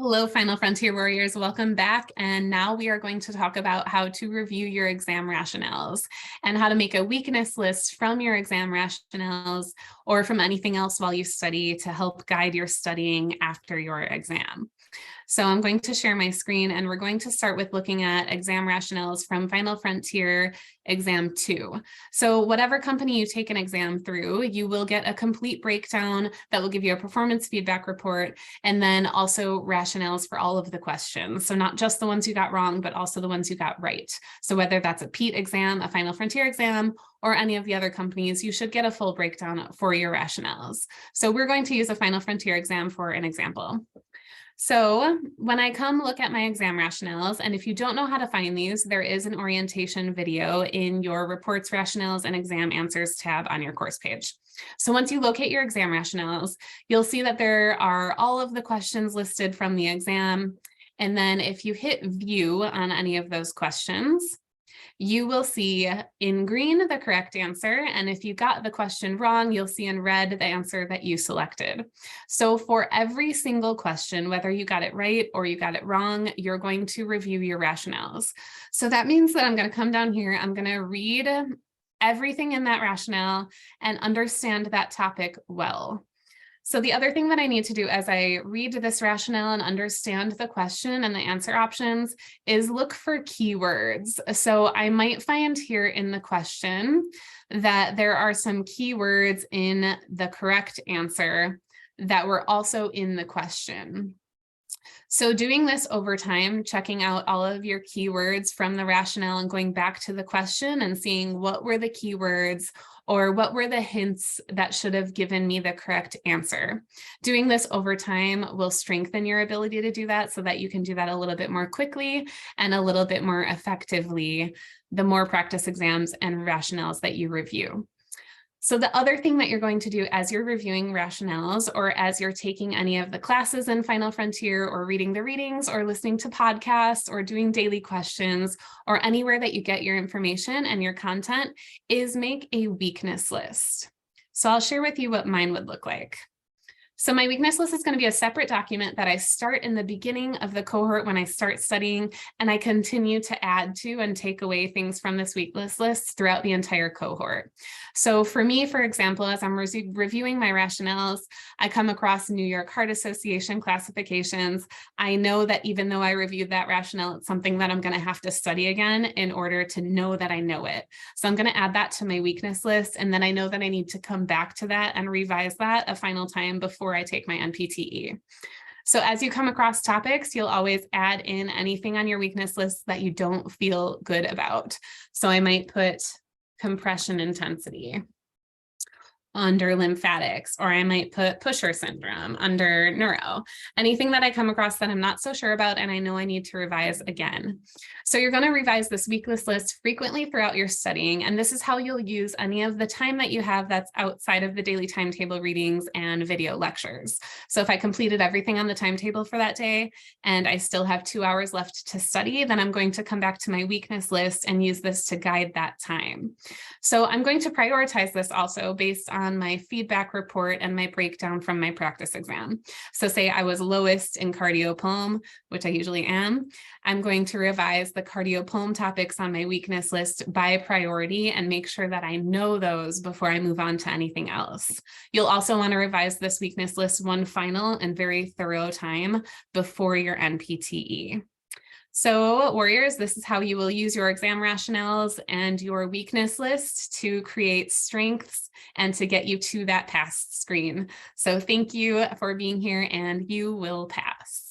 Hello, Final Frontier Warriors. Welcome back. And now we are going to talk about how to review your exam rationales and how to make a weakness list from your exam rationales or from anything else while you study to help guide your studying after your exam. So I'm going to share my screen and we're going to start with looking at exam rationales from Final Frontier Exam 2. So whatever company you take an exam through, you will get a complete breakdown that will give you a performance feedback report and then also rationales for all of the questions. So not just the ones you got wrong, but also the ones you got right. So whether that's a PETE exam, a Final Frontier exam, or any of the other companies, you should get a full breakdown for your rationales. So we're going to use a Final Frontier exam for an example. So when I come look at my exam rationales, and if you don't know how to find these, there is an orientation video in your reports, rationales, and exam answers tab on your course page. So once you locate your exam rationales, you'll see that there are all of the questions listed from the exam. And then if you hit view on any of those questions, you will see in green the correct answer. And if you got the question wrong, you'll see in red the answer that you selected. So for every single question, whether you got it right or you got it wrong, you're going to review your rationales. So that means that I'm going to come down here, I'm going to read everything in that rationale and understand that topic well. So the other thing that I need to do as I read this rationale and understand the question and the answer options is look for keywords. So I might find here in the question that there are some keywords in the correct answer that were also in the question. So doing this over time, checking out all of your keywords from the rationale and going back to the question and seeing what were the keywords or what were the hints that should have given me the correct answer. Doing this over time will strengthen your ability to do that so that you can do that a little bit more quickly and a little bit more effectively the more practice exams and rationales that you review. So the other thing that you're going to do as you're reviewing rationales or as you're taking any of the classes in Final Frontier or reading the readings or listening to podcasts or doing daily questions or anywhere that you get your information and your content is make a weakness list. So I'll share with you what mine would look like. So my weakness list is going to be a separate document that I start in the beginning of the cohort when I start studying, and I continue to add to and take away things from this weakness list throughout the entire cohort. So for me, for example, as I'm reviewing my rationales, I come across New York Heart Association classifications. I know that even though I reviewed that rationale, it's something that I'm going to have to study again in order to know that I know it. So I'm going to add that to my weakness list, and then I know that I need to come back to that and revise that a final time before I take my NPTE. So as you come across topics, you'll always add in anything on your weakness list that you don't feel good about. So I might put compression intensity under lymphatics, or I might put pusher syndrome under neuro, anything that I come across that I'm not so sure about and I know I need to revise again. So you're going to revise this weakness list frequently throughout your studying, and this is how you'll use any of the time that you have that's outside of the daily timetable readings and video lectures. So if I completed everything on the timetable for that day and I still have 2 hours left to study, then I'm going to come back to my weakness list and use this to guide that time. So I'm going to prioritize this also based on my feedback report and my breakdown from my practice exam. So say I was lowest in cardiopulm, which I usually am, I'm going to revise the cardiopulm topics on my weakness list by priority and make sure that I know those before I move on to anything else. You'll also want to revise this weakness list one final and very thorough time before your NPTE. So warriors, this is how you will use your exam rationales and your weakness list to create strengths and to get you to that pass screen. So thank you for being here, and you will pass.